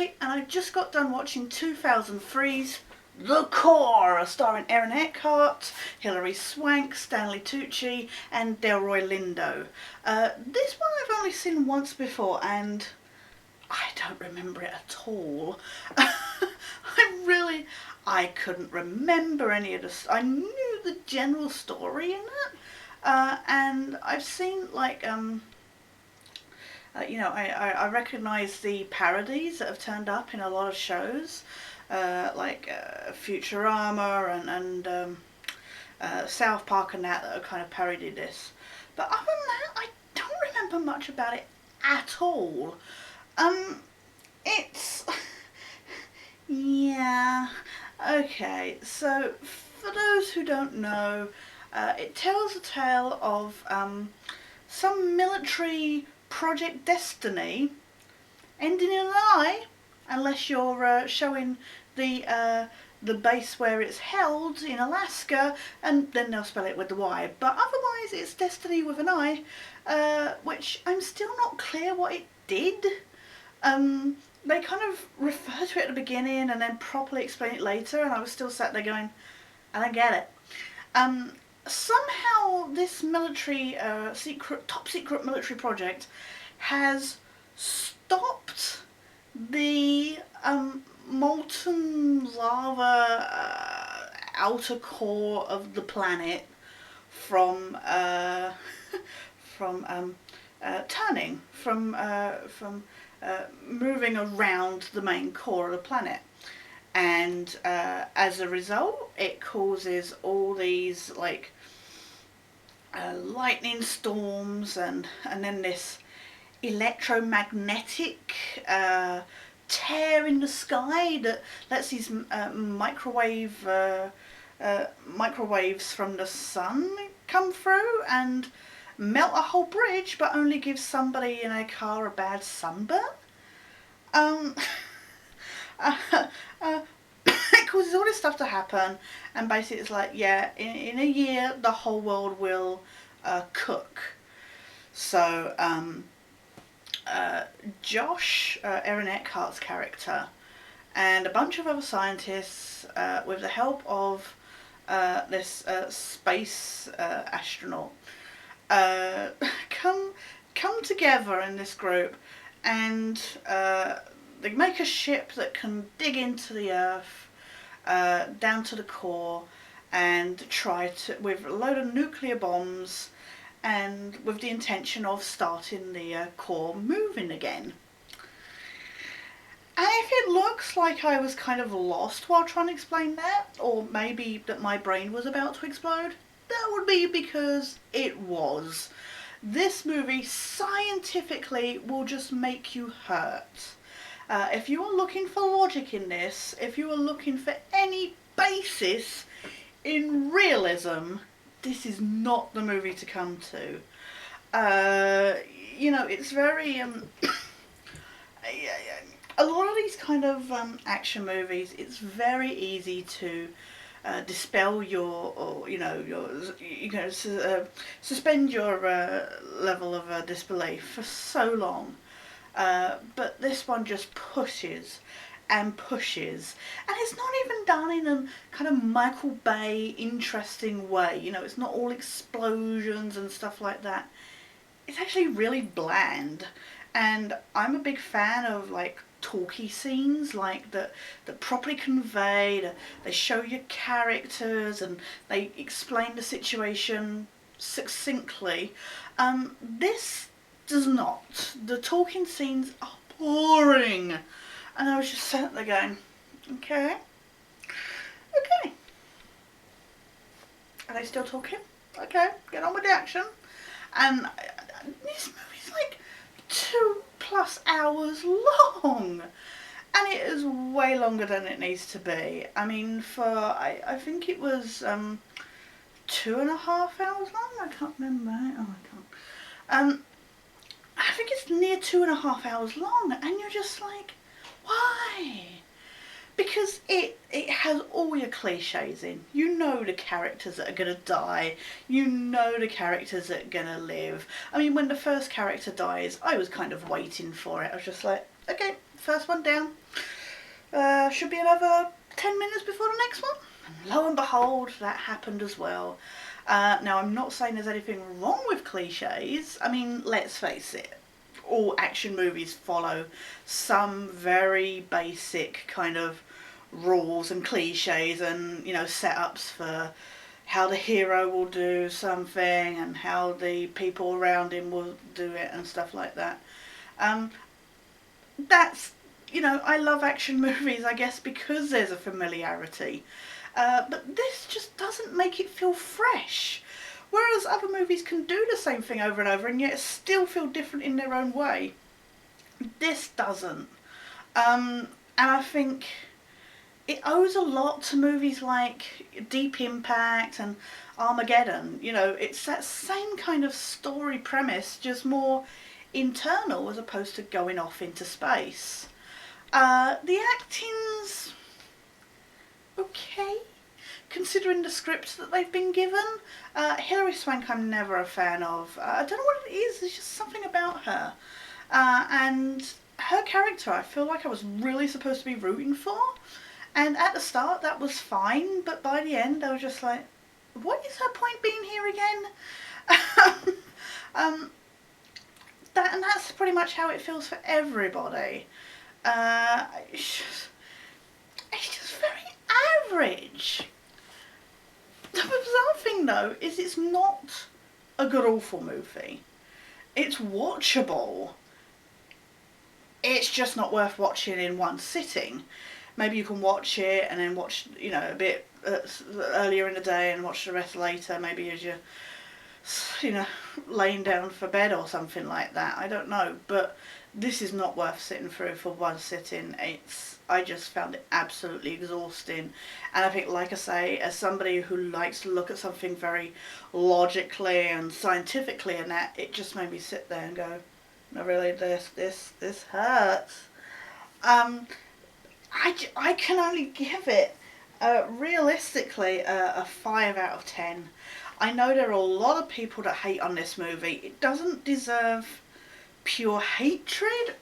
Tuesday, and I just got done watching 2003's The Core, starring Aaron Eckhart, Hilary Swank, Stanley Tucci, and Delroy Lindo. This one I've only seen once before, and I don't remember it at all. I couldn't remember any of this. I knew the general story in it, and I've seen I recognise the parodies that have turned up in a lot of shows, Futurama and South Park and that have kind of parodied this. But other than that, I don't remember much about it at all. It's... yeah, okay, so for those who don't know, it tells a tale of some military Project Destiny ending in an eye, unless you're showing the base where it's held in Alaska, and then they'll spell it with the Y. But otherwise, it's Destiny with an I, which I'm still not clear what it did. They kind of refer to it at the beginning and then properly explain it later, and I was still sat there going, I don't get it. Somehow this military, top secret military project has stopped the molten lava outer core of the planet from turning, from moving around the main core of the planet. And as a result, it causes all these lightning storms and then this electromagnetic tear in the sky that lets these microwaves from the sun come through and melt a whole bridge, but only gives somebody in a car a bad sunburn. It causes all this stuff to happen, and basically it's like, yeah, in a year the whole world will cook. So Josh, Aaron Eckhart's character, and a bunch of other scientists, with the help of this space astronaut, come together in this group, and they make a ship that can dig into the earth, down to the core, and try to, with a load of nuclear bombs, and with the intention of starting the core moving again. And if it looks like I was kind of lost while trying to explain that, or maybe that my brain was about to explode, that would be because it was. This movie scientifically will just make you hurt. If you are looking for logic in this, if you are looking for any basis in realism, this is not the movie to come to. It's very... a lot of these kind of action movies, it's very easy to dispel suspend your level of disbelief for so long. But this one just pushes and pushes, and it's not even done in a kind of Michael Bay interesting way. It's not all explosions and stuff like that. It's actually really bland, and I'm a big fan of talky scenes that properly convey, they show your characters and they explain the situation succinctly. This does not. The talking scenes are boring, and I was just sat there going, okay, are they still talking? Okay, get on with the action. And this movie's 2+ hours long, and it is way longer than it needs to be. I mean, I think it was 2.5 hours long. I can't remember. I think it's near 2.5 hours long, and you're just like, why? Because it has all your cliches in. You know the characters that are going to die. You know the characters that are going to live. I mean, when the first character dies, I was kind of waiting for it. I was just like, okay, first one down. Should be another 10 minutes before the next one. And lo and behold, that happened as well. Now, I'm not saying there's anything wrong with cliches. I mean, let's face it, all action movies follow some very basic kind of rules and cliches and, you know, setups for how the hero will do something and how the people around him will do it and stuff like that. That's, you know, I love action movies, I guess, because there's a familiarity. But this just doesn't make it feel fresh. Whereas other movies can do the same thing over and over and yet still feel different in their own way. This doesn't. And I think it owes a lot to movies like Deep Impact and Armageddon. You know, it's that same kind of story premise, just more internal as opposed to going off into space. The acting's okay, considering the scripts that they've been given. Hilary Swank I'm never a fan of. I don't know what it is, there's just something about her. And her character I feel like I was really supposed to be rooting for. And at the start that was fine, but by the end I was just like, what is her point being here again? And that's pretty much how it feels for everybody. It's just very average. The bizarre thing though is it's not a good awful movie. It's watchable. It's just not worth watching in one sitting. Maybe you can watch it and then watch, you know, a bit earlier in the day and watch the rest later, maybe as you're, you know, laying down for bed or something like that. I don't know, but this is not worth sitting through for one sitting. I just found it absolutely exhausting. And I think, like I say, as somebody who likes to look at something very logically and scientifically and that, it just made me sit there and go, no, really, this hurts. I can only give it, realistically, a 5 out of 10. I know there are a lot of people that hate on this movie. It doesn't deserve pure hatred.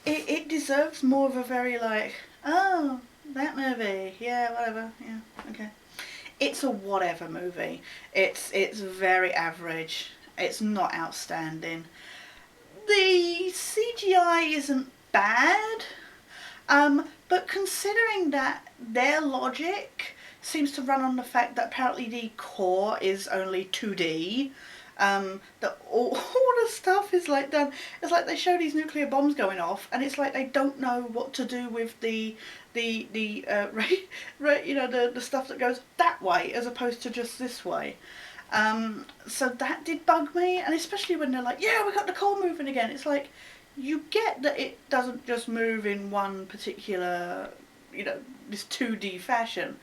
It deserves more of a very like, oh, that movie, yeah, whatever, yeah, okay. It's a whatever movie. It's very average. It's not outstanding. The CGI isn't bad, but considering that their logic seems to run on the fact that apparently the core is only 2D, that all the stuff is like done. It's like they show these nuclear bombs going off, and it's like they don't know what to do with the you know, the stuff that goes that way as opposed to just this way. So that did bug me, and especially when they're like, yeah, we got the core moving again. It's like, you get that it doesn't just move in one particular, you know, this 2D fashion.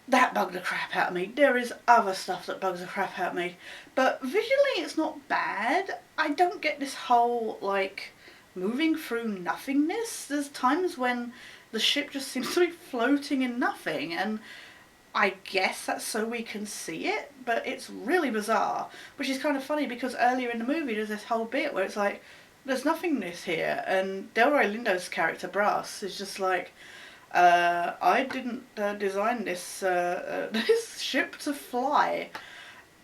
That bugged the crap out of me. There is other stuff that bugs the crap out of me. But visually it's not bad. I don't get this whole, like, moving through nothingness. There's times when the ship just seems to be floating in nothing, and I guess that's so we can see it, but it's really bizarre. Which is kind of funny because earlier in the movie there's this whole bit where it's like, there's nothingness here, and Delroy Lindo's character Brass is just like, I didn't design this this ship to fly,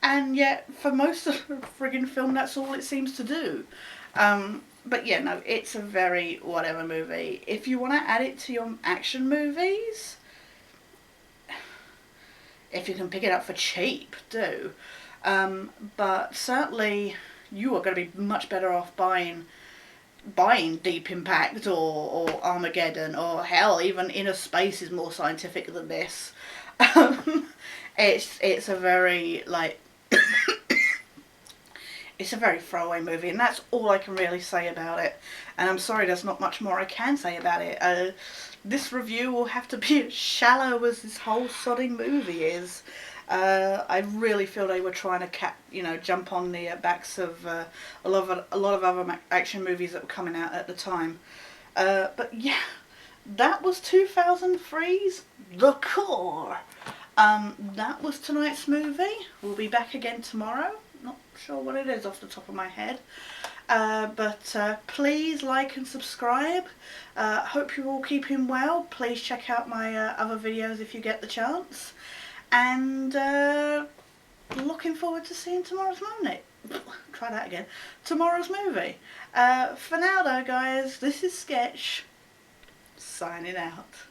and yet for most of the friggin' film that's all it seems to do. But yeah, no, it's a very whatever movie. If you want to add it to your action movies, if you can pick it up for cheap, do. But certainly you are going to be much better off buying Deep Impact or Armageddon, or hell, even Inner Space is more scientific than this. It's a very, like, it's a very throwaway movie, and that's all I can really say about it. And I'm sorry, there's not much more I can say about it. This review will have to be as shallow as this whole sodding movie is. I really feel they were trying to jump on the backs of a lot of other action movies that were coming out at the time. But yeah, that was 2003's The Core. That was tonight's movie. We'll be back again tomorrow Not sure what it is off the top of my head. But please like and subscribe. Hope you're all keeping well. Please check out my other videos if you get the chance. And looking forward to seeing tomorrow's movie. Try that again. Tomorrow's movie. For now though guys, this is Sketch, signing out.